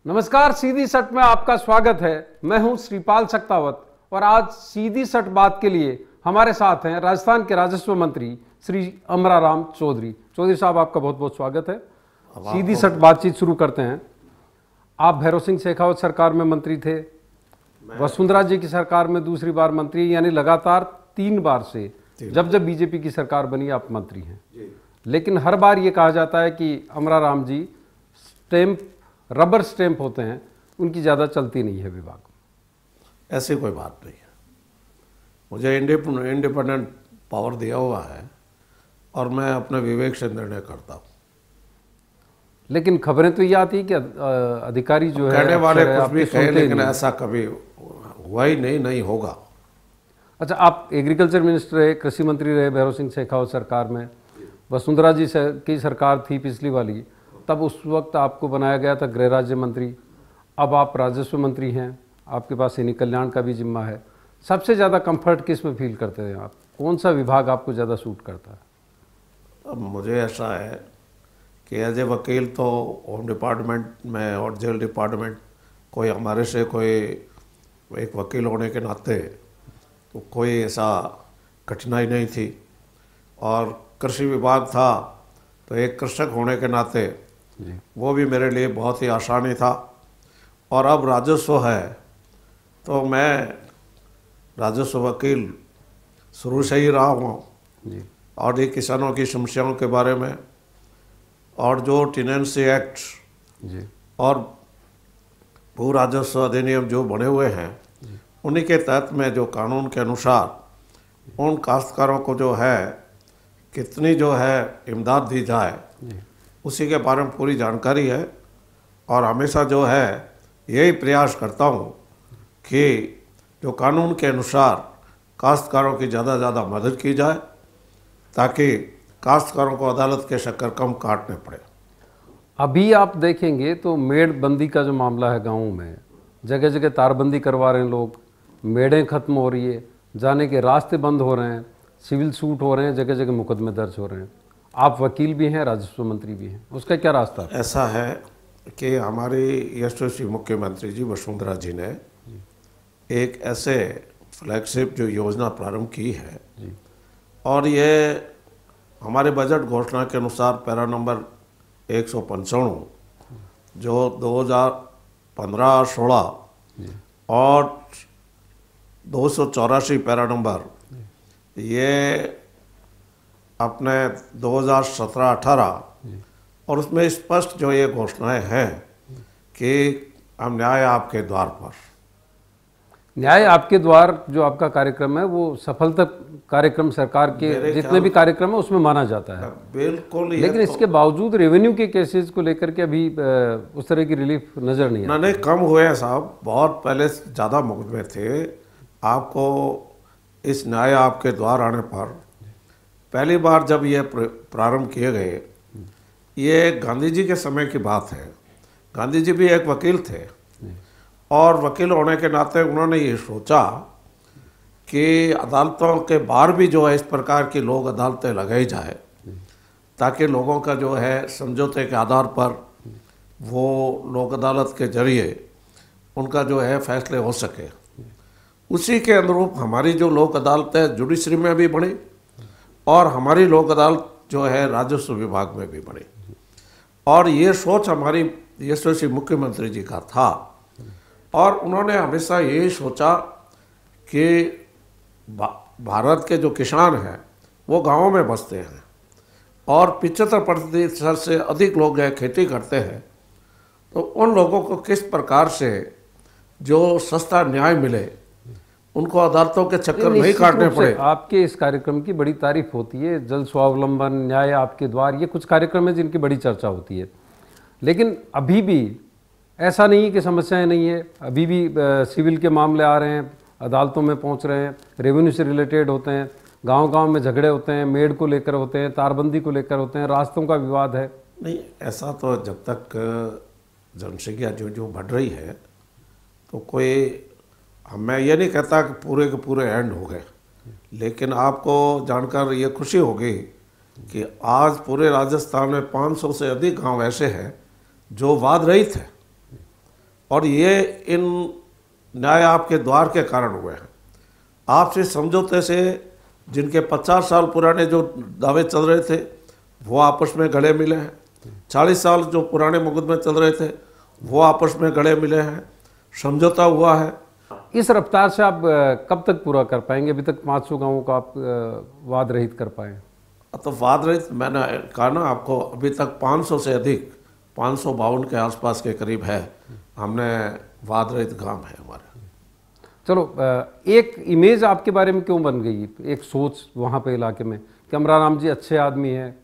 नमस्कार, सीधी सट में आपका स्वागत है। मैं हूं श्रीपाल सक्तावत और आज सीधी सट बात के लिए हमारे साथ हैं राजस्थान के राजस्व मंत्री श्री अमराराम चौधरी। चौधरी साहब, आपका बहुत बहुत स्वागत है। सीधी सट बातचीत शुरू करते हैं। आप भैरव सिंह शेखावत सरकार में मंत्री थे, वसुंधरा जी की सरकार में दूसरी बार मंत्री, यानी लगातार 3 बार से जब बीजेपी की सरकार बनी आप मंत्री हैं। लेकिन हर बार ये कहा जाता है कि अमराराम जी रबर स्टैंप होते हैं, उनकी ज़्यादा चलती नहीं है विभाग। ऐसी कोई बात नहीं है। मुझे इंडिपेंडेंट पावर दिया हुआ है और मैं अपने विवेक से निर्णय करता हूँ। लेकिन खबरें तो ये आती है कि अधिकारी जो है कहने वाले कुछ भी कहे, लेकिन ऐसा कभी हुआ ही नहीं होगा। अच्छा, आप एग्रीकल्चर मिनिस्टर रहे, कृषि मंत्री रहे भैरव सिंह शेखावत सरकार में। वसुंधरा जी की सरकार थी पिछली वाली, तब उस वक्त आपको बनाया गया था गृह राज्य मंत्री। अब आप राजस्व मंत्री हैं, आपके पास सैनिक कल्याण का भी जिम्मा है। सबसे ज़्यादा कंफर्ट किस में फील करते हैं आप? कौन सा विभाग आपको ज़्यादा सूट करता है? अब मुझे ऐसा है कि एज ए वकील तो होम डिपार्टमेंट में और जेल डिपार्टमेंट, कोई हमारे से कोई एक वकील होने के नाते तो कोई ऐसा कठिनाई नहीं थी। और कृषि विभाग था तो एक कृषक होने के नाते वो भी मेरे लिए बहुत ही आसानी था। और अब राजस्व है तो मैं राजस्व वकील शुरू से ही रहा हूँ। और ये किसानों की समस्याओं के बारे में और जो टेनेंसी एक्ट और भू राजस्व अधिनियम जो बने हुए हैं, उन्हीं के तहत में जो कानून के अनुसार उन काश्तकारों को जो है कितनी जो है इमदाद दी जाए, उसी के बारे में पूरी जानकारी है। और हमेशा जो है यही प्रयास करता हूँ कि जो कानून के अनुसार काश्तकारों की ज़्यादा से ज़्यादा मदद की जाए, ताकि काश्तकारों को अदालत के चक्कर कम काटने पड़े। अभी आप देखेंगे तो मेड़बंदी का जो मामला है, गाँव में जगह जगह तारबंदी करवा रहे हैं लोग, मेड़ें खत्म हो रही है, जाने के रास्ते बंद हो रहे हैं, सिविल सूट हो रहे हैं, जगह जगह मुकदमे दर्ज हो रहे हैं। आप वकील भी हैं, राजस्व मंत्री भी हैं, उसका क्या रास्ता है? ऐसा है कि हमारी यशस्वी मुख्यमंत्री जी वसुंधरा जी ने एक ऐसे फ्लैगशिप जो योजना प्रारंभ की है, और ये हमारे बजट घोषणा के अनुसार पैरा नंबर 195 जो 2015-16 और 284 पैरा नंबर ये अपने 2017-18, और उसमें स्पष्ट जो ये घोषणाएं हैं कि हम न्याय आपके द्वार पर। न्याय आपके द्वार जो आपका कार्यक्रम है वो सफलता कार्यक्रम सरकार के जितने भी कार्यक्रम है उसमें माना जाता है। बिल्कुल। लेकिन इसके बावजूद रेवेन्यू के केसेस को लेकर के अभी उस तरह की रिलीफ नज़र नहीं है। नहीं, कम हुए हैं साहब, बहुत पहले ज़्यादा मुकदमे थे। आपको इस न्याय आपके द्वार आने पर पहली बार जब ये प्रारंभ किए गए, ये गांधी जी के समय की बात है। गांधी जी भी एक वकील थे और वकील होने के नाते उन्होंने ये सोचा कि अदालतों के बाहर भी जो है इस प्रकार की लोक अदालतें लगाई जाए, ताकि लोगों का जो है समझौते के आधार पर वो लोक अदालत के जरिए उनका जो है फैसले हो सके। उसी के अनुरूप हमारी जो लोक अदालतें जुडिशरी में भी बनी और हमारी लोक अदालत जो है राजस्व विभाग में भी बनी। और ये सोच हमारी यशस्वी मुख्यमंत्री जी का था, और उन्होंने हमेशा यही सोचा कि भारत के जो किसान हैं वो गाँवों में बसते हैं और 75% से अधिक लोग खेती करते हैं। तो उन लोगों को किस प्रकार से जो सस्ता न्याय मिले, उनको अदालतों के चक्कर नहीं काटने पड़े। आपके इस कार्यक्रम की बड़ी तारीफ होती है, जल स्वावलंबन, न्याय आपके द्वार, ये कुछ कार्यक्रम है जिनकी बड़ी चर्चा होती है। लेकिन अभी भी ऐसा नहीं है कि समस्याएं नहीं है। अभी भी सिविल के मामले आ रहे हैं, अदालतों में पहुंच रहे हैं, रेवेन्यू से रिलेटेड होते हैं, गांव-गांव में झगड़े होते हैं, मेड़ को लेकर होते हैं, तारबंदी को लेकर होते हैं, रास्तों का विवाद है। नहीं, ऐसा तो जब तक जनसंख्या जो बढ़ रही है तो कोई, मैं ये नहीं कहता कि पूरे के पूरे एंड हो गए, लेकिन आपको जानकर ये खुशी होगी कि आज पूरे राजस्थान में 500 से अधिक गांव ऐसे हैं जो वाद रहित हैं। और ये इन न्याय आपके द्वार के कारण हुए हैं। आपसे समझौते से जिनके 50 साल पुराने जो दावे चल रहे थे वो आपस में गले मिले हैं, 40 साल जो पुराने मुकदमे चल रहे थे वो आपस में गले मिले हैं, समझौता हुआ है। इस रफ्तार से आप कब तक पूरा कर पाएंगे? अभी तक 500 गांवों को आप वाद रहित कर पाए? तो वाद रहित मैंने कहा ना आपको, अभी तक 500 से अधिक 552 के आसपास के करीब है, हमने वाद रहित गांव है हमारे। चलो, एक इमेज आपके बारे में क्यों बन गई, एक सोच वहाँ पे इलाके में कि अमराराम जी अच्छे आदमी हैं,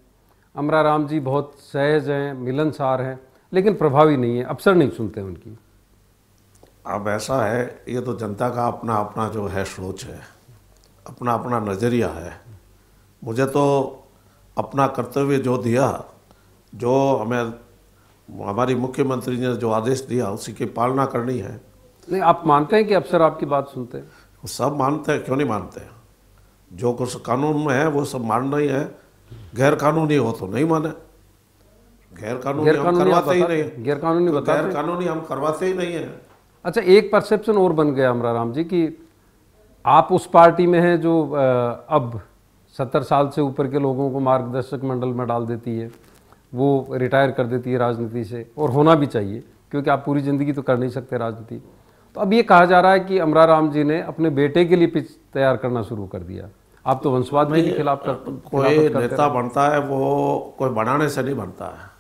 अमराराम जी बहुत सहज हैं, मिलनसार हैं, लेकिन प्रभावी नहीं है, अफसर नहीं सुनते उनकी? अब ऐसा है, ये तो जनता का अपना अपना जो है सोच है, अपना अपना नज़रिया है। मुझे तो अपना कर्तव्य जो दिया, जो हमें हमारी मुख्यमंत्री ने जो आदेश दिया उसी की पालना करनी है। नहीं, आप मानते हैं कि अफसर आपकी बात सुनते हैं? सब मानते हैं, क्यों नहीं मानते? जो कुछ कानून में है वो सब मानना ही है। गैर कानूनी हो तो नहीं माने, गैर कानूनी हम करवाते ही नहीं, गैर कानूनी बताते, गैर कानूनी हम करवाते ही नहीं है। अच्छा, एक परसेप्शन और बन गया अमराराम जी कि आप उस पार्टी में हैं जो अब 70 साल से ऊपर के लोगों को मार्गदर्शक मंडल में डाल देती है, वो रिटायर कर देती है राजनीति से, और होना भी चाहिए क्योंकि आप पूरी ज़िंदगी तो कर नहीं सकते राजनीति। तो अब ये कहा जा रहा है कि अमराराम जी ने अपने बेटे के लिए पिच तैयार करना शुरू कर दिया। आप तो वंशवाद के खिलाफ कोई नेता बनता है वो कोई बनाने से नहीं बनता है,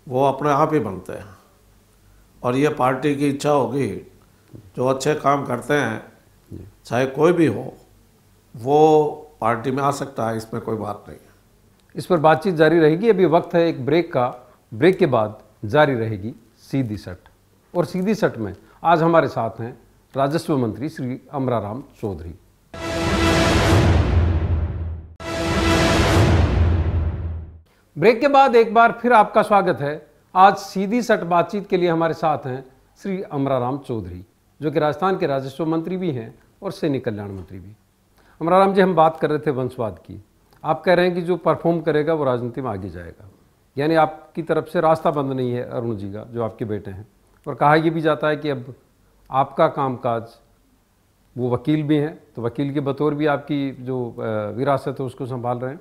वो अपने आप ही बनते हैं। और ये पार्टी की इच्छा होगी, जो अच्छे काम करते हैं चाहे कोई भी हो वो पार्टी में आ सकता है, इसमें कोई बात नहीं है। इस पर बातचीत जारी रहेगी। अभी वक्त है एक ब्रेक का, ब्रेक के बाद जारी रहेगी सीधी सट। और सीधी सट में आज हमारे साथ हैं राजस्व मंत्री श्री अमराराम चौधरी। ब्रेक के बाद एक बार फिर आपका स्वागत है। आज सीधी सट बातचीत के लिए हमारे साथ हैं श्री अमराराम चौधरी, जो कि राजस्थान के राजस्व मंत्री भी हैं और सैनिक कल्याण मंत्री भी। अमराराम जी, हम बात कर रहे थे वंशवाद की। आप कह रहे हैं कि जो परफॉर्म करेगा वो राजनीति में आगे जाएगा, यानी आपकी तरफ से रास्ता बंद नहीं है अरुण जी का, जो आपके बेटे हैं। और कहा यह भी जाता है कि अब आपका कामकाज, वो वकील भी हैं तो वकील के बतौर भी आपकी जो विरासत है उसको संभाल रहे हैं।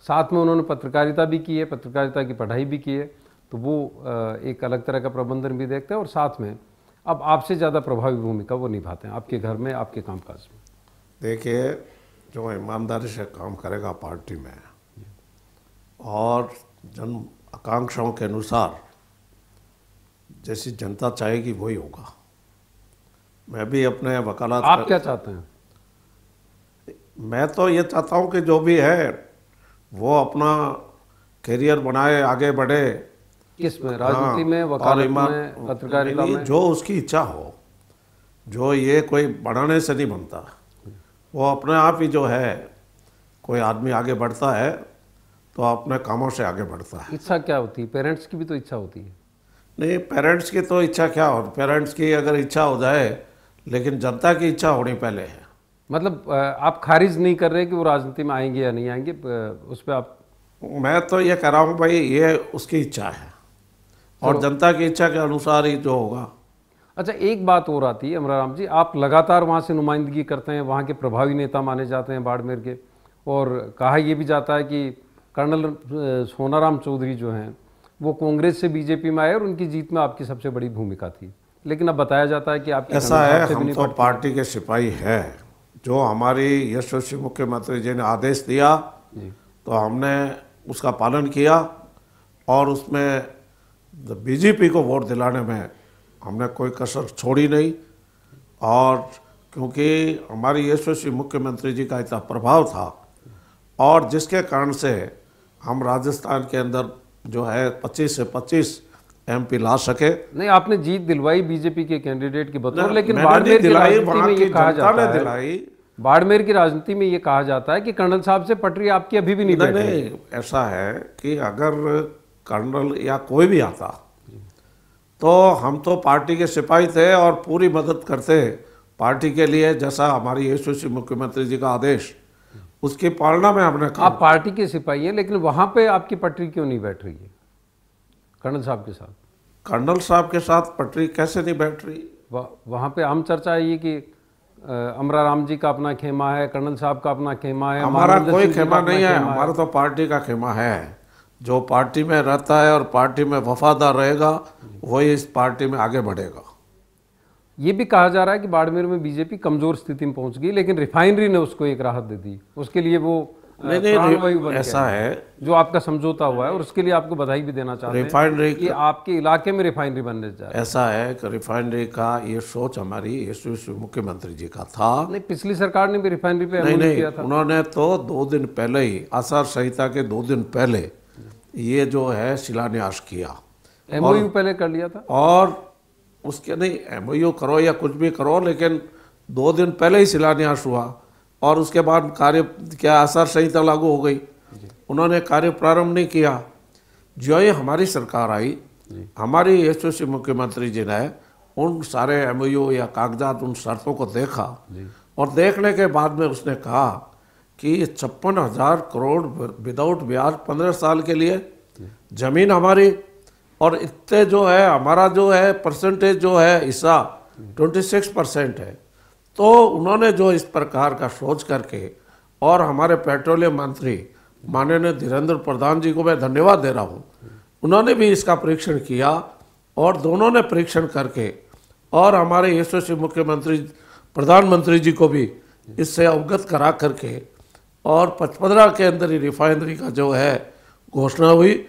साथ में उन्होंने पत्रकारिता भी की है, पत्रकारिता की पढ़ाई भी की है, तो वो एक अलग तरह का प्रबंधन भी देखते हैं। और साथ में अब आपसे ज़्यादा प्रभावी भूमिका वो निभाते हैं आपके घर में, आपके कामकाज में। देखिए, जो ईमानदारी से काम करेगा पार्टी में और जन आकांक्षाओं के अनुसार जैसी जनता चाहेगी वही होगा। मैं भी अपने वकालत, आप क्या चाहते हैं? मैं तो ये चाहता हूँ कि जो भी है वो अपना करियर बनाए, आगे बढ़े। किस में? राजनीति में, वकालत में, पत्रकारिता में? जो उसकी इच्छा हो, जो ये कोई बढ़ाने से नहीं बनता, वो अपने आप ही जो है, कोई आदमी आगे बढ़ता है तो अपने कामों से आगे बढ़ता है। इच्छा क्या होती है? पेरेंट्स की भी तो इच्छा होती है। नहीं, पेरेंट्स की तो इच्छा क्या हो, पेरेंट्स की अगर इच्छा हो जाए, लेकिन जनता की इच्छा होनी पहले है। मतलब आप खारिज नहीं कर रहे कि वो राजनीति में आएंगे या नहीं आएंगे, उस पर आप? मैं तो ये कह रहा हूँ भाई, ये उसकी इच्छा है और जनता की इच्छा के अनुसार ही जो होगा। अच्छा, एक बात और आती है अमराराम जी, आप लगातार वहाँ से नुमाइंदगी करते हैं, वहाँ के प्रभावी नेता माने जाते हैं बाड़मेर के, और कहा यह भी जाता है कि कर्नल सोनाराम चौधरी जो हैं वो कांग्रेस से बीजेपी में आए और उनकी जीत में आपकी सबसे बड़ी भूमिका थी। लेकिन अब बताया जाता है कि आपकी ऐसा है, हम तो पार्टी के सिपाही हैं। जो हमारी यशस्वी मुख्यमंत्री जी ने आदेश दिया तो हमने उसका पालन किया और उसमें बीजेपी को वोट दिलाने में हमने कोई कसर छोड़ी नहीं। और क्योंकि हमारी यशस्वी मुख्यमंत्री जी का इतना प्रभाव था और जिसके कारण से हम राजस्थान के अंदर जो है 25 से 25 MP ला सके। नहीं, आपने जीत दिलवाई बीजेपी के कैंडिडेट की बतौर, लेकिन बाड़मेर की राजनीति में ये कहा जाता है, बाड़मेर की राजनीति में ये कहा जाता है कि कर्नल साहब से पटरी आपकी अभी भी नहीं बैठी। नहीं, ऐसा है कि अगर कर्नल या कोई भी आता तो हम तो पार्टी के सिपाही थे और पूरी मदद करते पार्टी के लिए। जैसा हमारी यशस्वी मुख्यमंत्री जी का आदेश, उसकी पालना में हमने कहा। आप पार्टी के सिपाही हैं, लेकिन वहां पे आपकी पटरी क्यों नहीं बैठ रही है कर्नल साहब के साथ? कर्नल साहब के साथ पटरी कैसे नहीं बैठ रही? वहाँ पे आम चर्चा है ये कि अमरा राम जी का अपना खेमा है, कर्नल साहब का अपना खेमा है। हमारा कोई खेमा नहीं है, हमारा तो पार्टी का खेमा है। जो पार्टी में रहता है और पार्टी में वफादार रहेगा वही इस पार्टी में आगे बढ़ेगा। ये भी कहा जा रहा है कि बाड़मेर में बीजेपी कमजोर स्थिति में पहुंच गई, लेकिन रिफाइनरी ने उसको एक राहत दे दी, उसके लिए वो नहीं, ऐसा है जो आपका समझौता हुआ है, और उसके लिए आपको बधाई भी देना चाहते हैं रिफाइनरी कि आपके इलाके में रिफाइनरी बनने जा रही है। ऐसा है कि रिफाइनरी का ये सोच हमारी यशस्वी मुख्यमंत्री जी का था। नहीं, पिछली सरकार ने भी रिफाइनरी पे नहीं, किया था। उन्होंने तो 2 दिन पहले ही, आचार संहिता के 2 दिन पहले ये जो है शिलान्यास किया। एमओयू पहले कर लिया था, और उसके नहीं, एमओयू करो या कुछ भी करो, लेकिन 2 दिन पहले ही शिलान्यास हुआ और उसके बाद कार्य क्या आचार संहिता लागू हो गई, उन्होंने कार्य प्रारंभ नहीं किया। जो ही हमारी सरकार आई, हमारी यशस्वी मुख्यमंत्री जी ने उन सारे एमओयू या कागजात, उन शर्तों को देखा और देखने के बाद में उसने कहा कि 56,000 करोड़ विदाउट ब्याज 15 साल के लिए, जमीन हमारी, और इतने जो है हमारा जो है परसेंटेज जो है हिस्सा 26% है। तो उन्होंने जो इस प्रकार का सोच करके, और हमारे पेट्रोलियम मंत्री माननीय धीरेन्द्र प्रधान जी को मैं धन्यवाद दे रहा हूँ, उन्होंने भी इसका परीक्षण किया और दोनों ने परीक्षण करके, और हमारे यशस्वी मुख्यमंत्री प्रधानमंत्री जी को भी इससे अवगत करा करके, और 15 के अंदर ही रिफाइनरी का जो है घोषणा हुई,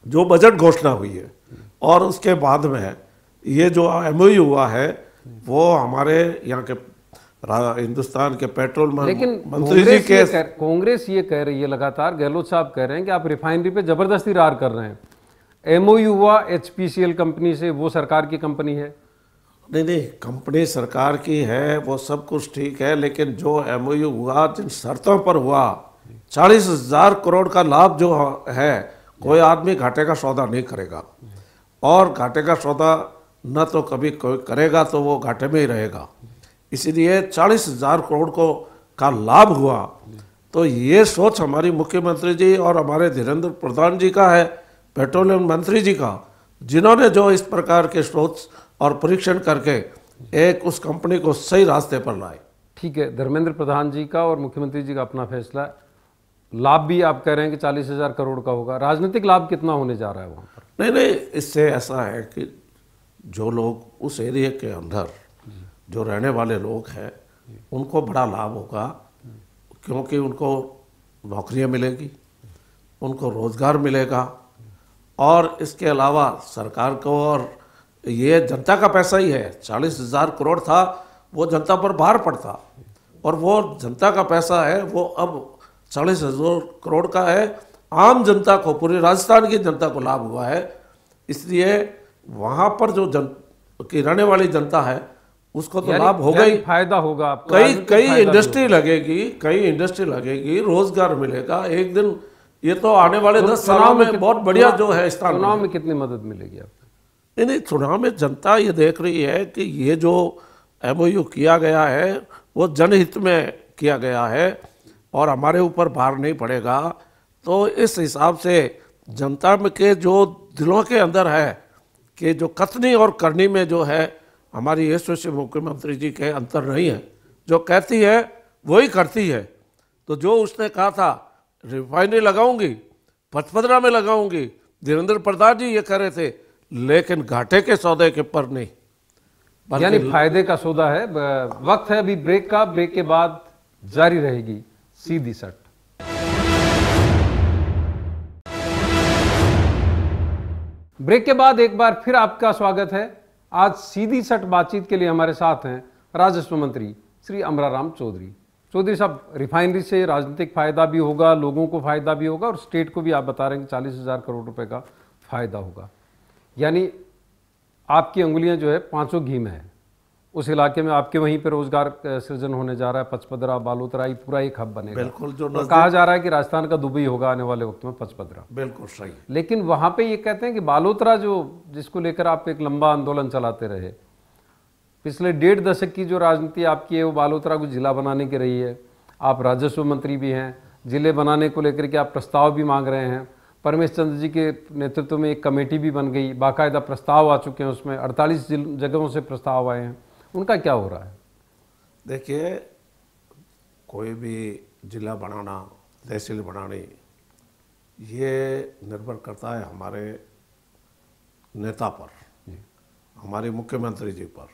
जो बजट घोषणा हुई है, और उसके बाद में ये जो एमओयू हुआ है वो हमारे यहाँ के हिंदुस्तान के पेट्रोल मंत्री जी के कांग्रेस ये कह रही है लगातार, गहलोत साहब कह रहे हैं कि आप रिफाइनरी पे जबरदस्ती रार कर रहे हैं। एमओयू हुआ एचपीसीएल कंपनी से, वो सरकार की कंपनी है। नहीं, कंपनी सरकार की है, वो सब कुछ ठीक है, लेकिन जो एमओयू हुआ जिन शर्तों पर हुआ, 40,000 करोड़ का लाभ जो है, कोई आदमी घाटे का सौदा नहीं करेगा, और घाटे का सौदा न तो कभी कोई करेगा तो वो घाटे में ही रहेगा। इसीलिए 40,000 करोड़ का लाभ हुआ। तो ये सोच हमारी मुख्यमंत्री जी और हमारे धीरेन्द्र प्रधान जी का है, पेट्रोलियम मंत्री जी का, जिन्होंने जो इस प्रकार के सोच और परीक्षण करके एक उस कंपनी को सही रास्ते पर लाए। ठीक है, धर्मेंद्र प्रधान जी का और मुख्यमंत्री जी का अपना फैसला। लाभ भी आप कह रहे हैं कि 40,000 करोड़ का होगा, राजनीतिक लाभ कितना होने जा रहा है वहाँ पर? नहीं, इससे ऐसा है कि जो लोग उस एरिया के अंदर जो रहने वाले लोग हैं उनको बड़ा लाभ होगा, क्योंकि उनको नौकरियां मिलेगी, उनको रोज़गार मिलेगा, और इसके अलावा सरकार को, और ये जनता का पैसा ही है, 40,000 करोड़ था वो जनता पर भार पड़ता, और वो जनता का पैसा है, वो अब 40,000 करोड़ का है। आम जनता को, पूरी राजस्थान की जनता को लाभ हुआ है। इसलिए वहाँ पर जो की रहने वाली जनता है उसको तो लाभ होगा ही, फायदा होगा। कई इंडस्ट्री लगेगी, रोजगार मिलेगा। एक दिन ये तो आने वाले 10 सालों में बहुत बढ़िया जो है स्थान। चुनाव में कितनी मदद मिलेगी आपको? नहीं, चुनाव में जनता ये देख रही है कि ये जो एमओयू किया गया है वो जनहित में किया गया है और हमारे ऊपर भार नहीं पड़ेगा। तो इस हिसाब से जनता में के जो दिलों के अंदर है कि जो कथनी और करनी में जो है हमारी यशस्वी मुख्यमंत्री जी के अंतर नहीं है, जो कहती है वही करती है। तो जो उसने कहा था रिफाइनरी लगाऊंगी, 55 में लगाऊंगी, धीरेन्द्र प्रधान जी ये कह रहे थे, लेकिन घाटे के सौदे के पर नहीं, यानी फायदे का सौदा है। वक्त है अभी ब्रेक का, ब्रेक के बाद जारी रहेगी सीधी सट। ब्रेक के बाद एक बार फिर आपका स्वागत है। आज सीधी सट बातचीत के लिए हमारे साथ हैं राजस्व मंत्री श्री अमराराम चौधरी। चौधरी साहब, रिफाइनरी से राजनीतिक फायदा भी होगा, लोगों को फायदा भी होगा और स्टेट को भी आप बता रहे हैं कि 40,000 करोड़ रुपए का फायदा होगा। यानी आपकी अंगुलियां जो है पांचों घी में है। उस इलाके में आपके वहीं पे रोजगार सृजन होने जा रहा है। पचपदरा, बालोतरा, ये पूरा एक हब बनेगा। बिल्कुल, जो तो कहा जा रहा है कि राजस्थान का दुबई होगा आने वाले वक्त में, पचपदरा। बिल्कुल सही। लेकिन वहां पे ये कहते हैं कि बालोतरा जिसको लेकर आप एक लंबा आंदोलन चलाते रहे, पिछले 1.5 दशक की जो राजनीति आपकी है वो बालोतरा को जिला बनाने की रही है। आप राजस्व मंत्री भी हैं, जिले बनाने को लेकर के आप प्रस्ताव भी मांग रहे हैं, परमेश चंद्र जी के नेतृत्व में एक कमेटी भी बन गई, बाकायदा प्रस्ताव आ चुके हैं, उसमें 48 जगहों से प्रस्ताव आए हैं, उनका क्या हो रहा है? देखिए, कोई भी जिला बनाना, तहसील बनानी, ये निर्भर करता है हमारे नेता पर, हमारे मुख्यमंत्री जी पर।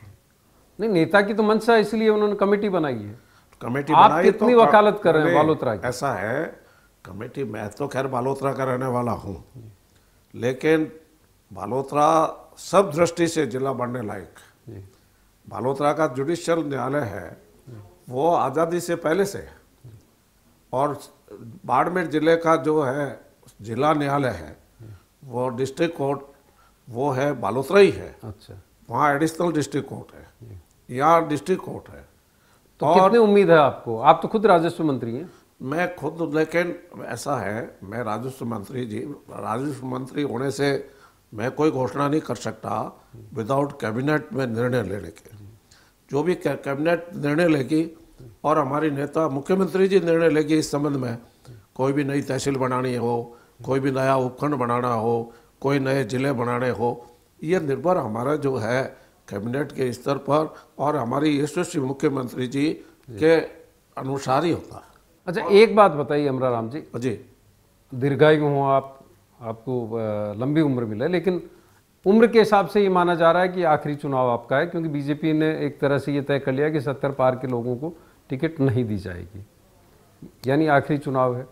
नहीं, नेता की तो मंशा है, इसलिए उन्होंने कमेटी बनाई है। कमेटी आप बनाई कितनी वकालत कर रहे हैं बालोतरा की? ऐसा है, कमेटी, मैं तो खैर बालोतरा का रहने वाला हूँ, लेकिन बालोतरा सब दृष्टि से जिला बनने लायक। बालोतरा का जुडिशियल न्यायालय है, वो आज़ादी से पहले से है, और बाड़मेर जिले का जो है जिला न्यायालय है, वो डिस्ट्रिक्ट कोर्ट वो है बालोतरा ही है। अच्छा, वहाँ एडिशनल डिस्ट्रिक्ट कोर्ट है, यहाँ डिस्ट्रिक्ट कोर्ट है। तो कितनी उम्मीद है आपको? आप तो खुद राजस्व मंत्री हैं। मैं खुद, लेकिन ऐसा है, मैं राजस्व मंत्री होने से मैं कोई घोषणा नहीं कर सकता विदाउट कैबिनेट में निर्णय लेने के। जो भी कैबिनेट निर्णय लेगी और हमारी नेता मुख्यमंत्री जी निर्णय लेगी इस संबंध में, कोई भी नई तहसील बनानी हो, कोई भी नया उपखंड बनाना हो, कोई नए जिले बनाने हो, ये निर्भर हमारा जो है कैबिनेट के स्तर पर और हमारी यशस्वी मुख्यमंत्री जी के अनुसार ही होता है। अच्छा, एक बात बताइए अमराराम जी, दीर्घायु हो आप, आपको लंबी उम्र मिले, लेकिन उम्र के हिसाब से ये माना जा रहा है कि आखिरी चुनाव आपका है, क्योंकि बीजेपी ने एक तरह से ये तय कर लिया कि 70 पार के लोगों को टिकट नहीं दी जाएगी, यानी आखिरी चुनाव है।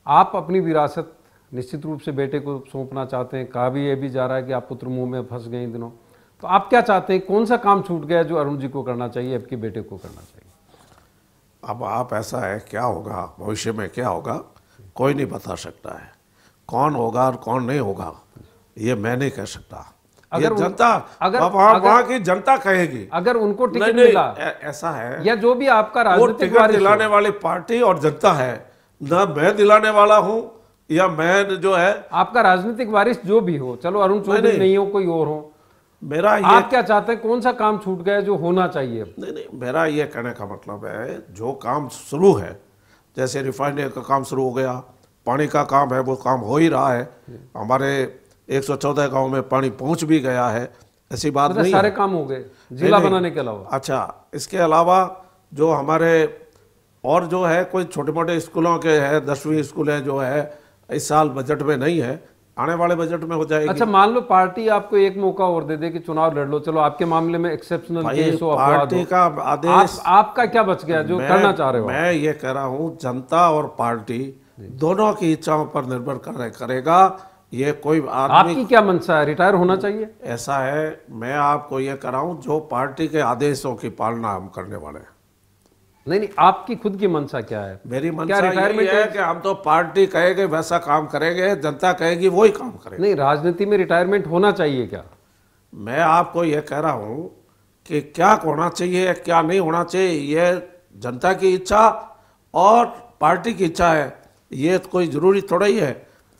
आप अपनी विरासत निश्चित रूप से बेटे को सौंपना चाहते हैं। कहा भी ये भी जा रहा है कि आप पुत्र मुंह में फंस गए इन दिनों, तो आप क्या चाहते हैं? कौन सा काम छूट गया जो अरुण जी को करना चाहिए, आपके बेटे को करना चाहिए? अब आप, ऐसा है, क्या होगा भविष्य में, क्या होगा कोई नहीं बता सकता है। कौन होगा और कौन नहीं होगा ये मैं नहीं कह सकता। अगर जनता, वहाँ की जनता कहेगी। अगर उनको टिकट मिला, ऐसा है, या जो भी आपका राजनीतिक टिकट दिलाने वाली पार्टी और जनता है ना, मैं दिलाने वाला हूँ या मैं जो है आपका राजनीतिक वारिस जो भी हो, चलो अरुण चौधरी नहीं हो, कोई और हो, मेरा आप क्या चाहते हैं? कौन सा काम छूट गया जो होना चाहिए? नहीं, मेरा ये कहने का मतलब है, जो काम शुरू है, जैसे रिफाइनरी का काम शुरू हो गया, पानी का काम है, वो काम हो ही रहा है। हमारे 114 गांव में पानी पहुंच भी गया है, ऐसी बात नहीं, सारे काम हो गए जिला बनाने के अलावा। अच्छा, इसके अलावा जो हमारे और जो है कोई छोटे मोटे स्कूलों के है, 10वीं स्कूल है जो है इस साल बजट में नहीं है, आने वाले बजट में हो जाएगी। अच्छा, मान लो पार्टी आपको एक मौका और दे दे कि चुनाव लड़ लो, चलो आपके मामले में एक्सेप्शनल केस हो, पार्टी का आदेश, आपका क्या बच गया जो करना चाह रहे हो? मैं ये कह रहा हूँ, जनता और पार्टी दोनों की इच्छाओं पर निर्भर करेगा। ये कोई आदमी, आपकी क्या मंशा है? रिटायर होना चाहिए? ऐसा है, मैं आपको ये कह रहा हूँ, जो पार्टी के आदेशों की पालना हम करने वाले हैं। नहीं, आपकी खुद की मंशा क्या है? मेरी मंशा यही है कि हम तो पार्टी कहेंगे वैसा काम करेंगे, जनता कहेगी वही काम करेंगे। नहीं, राजनीति में रिटायरमेंट होना चाहिए क्या? मैं आपको ये कह रहा हूँ कि क्या होना चाहिए क्या नहीं होना चाहिए, ये जनता की इच्छा और पार्टी की इच्छा है। ये कोई जरूरी थोड़ा ही है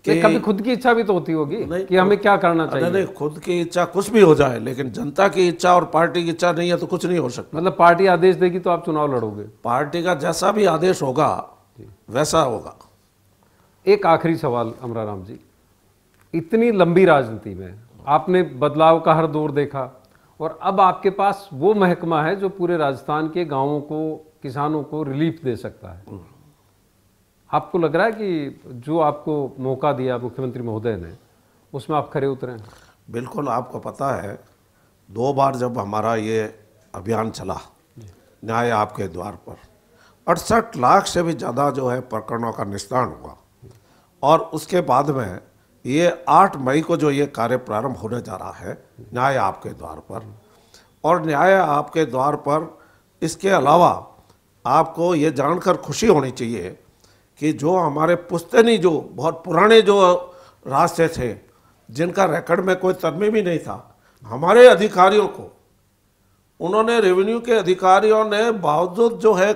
कि कभी खुद की इच्छा भी तो होती होगी कि हमें क्या करना चाहिए। नहीं, खुद की इच्छा कुछ भी हो जाए, लेकिन जनता की इच्छा और पार्टी की इच्छा नहीं है तो कुछ नहीं हो सकता। मतलब पार्टी आदेश देगी तो आप चुनाव लड़ोगे? पार्टी का जैसा भी आदेश होगा वैसा होगा। एक आखिरी सवाल अमराराम जी, इतनी लंबी राजनीति में आपने बदलाव का हर दौर देखा, और अब आपके पास वो महकमा है जो पूरे राजस्थान के गाँवों को, किसानों को रिलीफ दे सकता है। आपको लग रहा है कि जो आपको मौका दिया मुख्यमंत्री महोदय ने, उसमें आप खरे उतरे हैं? बिल्कुल, आपको पता है 2 बार जब हमारा ये अभियान चला न्याय आपके द्वार पर, 68 लाख से भी ज़्यादा जो है प्रकरणों का निस्तारण हुआ, और उसके बाद में ये 8 मई को जो ये कार्य प्रारंभ होने जा रहा है न्याय आपके द्वार पर। और न्याय आपके द्वार पर इसके अलावा आपको ये जानकर खुशी होनी चाहिए कि जो हमारे पुश्तैनी, जो बहुत पुराने जो रास्ते थे, जिनका रिकॉर्ड में कोई तरमीम ही नहीं था, हमारे अधिकारियों को, उन्होंने, रेवेन्यू के अधिकारियों ने, बावजूद जो है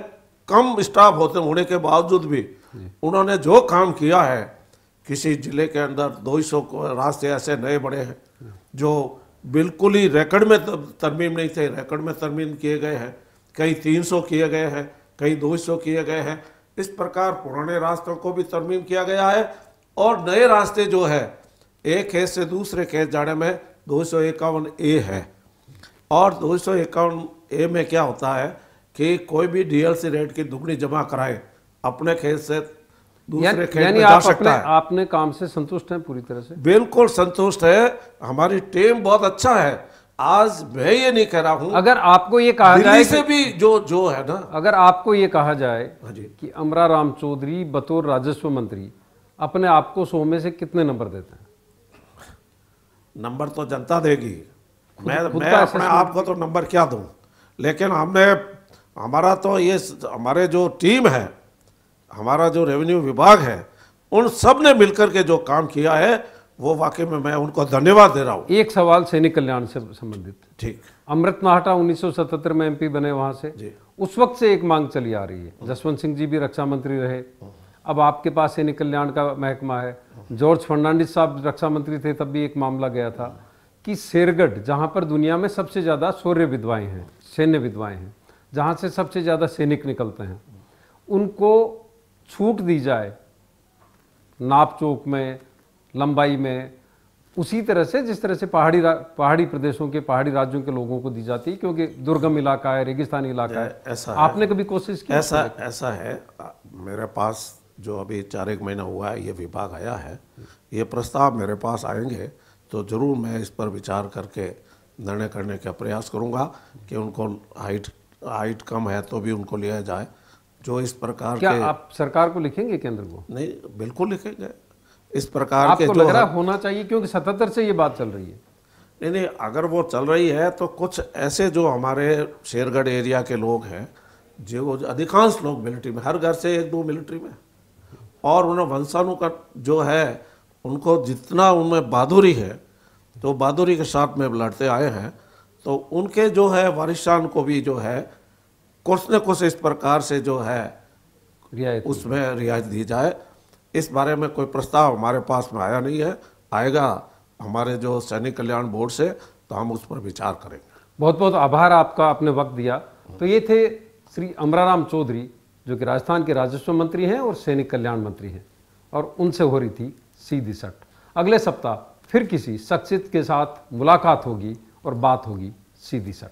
कम स्टाफ होने के बावजूद भी उन्होंने जो काम किया है, किसी जिले के अंदर 200 रास्ते ऐसे नए बड़े हैं जो बिल्कुल ही रिकॉर्ड में तरमीम नहीं थे, रिकॉर्ड में तरमीम किए गए हैं, कई 300 किए गए हैं, कई 200 किए गए हैं। इस प्रकार पुराने रास्तों को भी तरमीम किया गया है और नए रास्ते जो है एक खेत से दूसरे खेत जाने में 251A है। और 251A में क्या होता है कि कोई भी डीएलसी रेट की दुगनी जमा कराए अपने खेत से दूसरे खेत में जा सकता है। आपने काम से संतुष्ट हैं पूरी तरह से? बिल्कुल संतुष्ट है, हमारी टीम बहुत अच्छा है। आज मैं ये नहीं कह रहा हूं, अगर आपको ये कहा जाए से भी जो है ना, अगर आपको ये कहा जाए जी, कि अमराराम चौधरी बतौर राजस्व मंत्री अपने आप को 100 में से कितने नंबर देते हैं? नंबर तो जनता देगी, मैं अपने आप को तो नंबर क्या दूं, लेकिन हमारा तो ये हमारे जो टीम है, हमारा जो रेवेन्यू विभाग है, उन सब ने मिलकर के जो काम किया है वो वाकई में मैं उनको धन्यवाद दे रहा हूँ। एक सवाल सैनिक कल्याण से संबंधित। ठीक। अमृत नाहटा 1977 में एमपी बने वहां से जी। उस वक्त से एक मांग चली आ रही है। जसवंत सिंह जी भी रक्षा मंत्री रहे, अब आपके पास सैनिक कल्याण का महकमा है। जॉर्ज फर्नांडिस साहब रक्षा मंत्री थे, तब भी एक मामला गया था कि शेरगढ़, जहां पर दुनिया में सबसे ज्यादा शौर्य विधवाएं हैं, सैन्य विधवाएं हैं, जहां से सबसे ज्यादा सैनिक निकलते हैं, उनको छूट दी जाए नाप चौक में, लंबाई में, उसी तरह से जिस तरह से पहाड़ी प्रदेशों के, पहाड़ी राज्यों के लोगों को दी जाती है, क्योंकि दुर्गम इलाका है, रेगिस्तानी इलाका है। ऐसा आपने कभी कोशिश की? ऐसा है, मेरे पास जो अभी 4-1 महीना हुआ है ये विभाग आया है, ये प्रस्ताव मेरे पास आएंगे तो जरूर मैं इस पर विचार करके निर्णय करने का प्रयास करूंगा कि उनको हाइट कम है तो भी उनको लिया जाए। जो इस प्रकार क्या आप सरकार को लिखेंगे, केंद्र को? नहीं, बिल्कुल लिखेंगे। इस प्रकार के आपको जो लग रहा होना चाहिए, क्योंकि 77 से ये बात चल रही है। नहीं, अगर वो चल रही है तो कुछ ऐसे जो हमारे शेरगढ़ एरिया के लोग हैं, जो अधिकांश लोग मिलिट्री में, हर घर से 1-2 मिलिट्री में, और उन्हें वंशाणु का जो है उनको जितना उनमें बहादुरी है तो बहादुरी के साथ में लड़ते आए हैं, तो उनके जो है वारिसान को भी जो है कुछ न कुछ इस प्रकार से जो है रियायत, उसमें रियायत दी जाए। इस बारे में कोई प्रस्ताव हमारे पास में आया नहीं है, आएगा हमारे जो सैनिक कल्याण बोर्ड से तो हम उस पर विचार करेंगे। बहुत बहुत आभार आपका, आपने वक्त दिया। तो ये थे श्री अमराराम चौधरी, जो कि राजस्थान के राजस्व मंत्री हैं और सैनिक कल्याण मंत्री हैं, और उनसे हो रही थी सीधी सट। अगले सप्ताह फिर किसी शख्सियत के साथ मुलाकात होगी और बात होगी सीधी सट।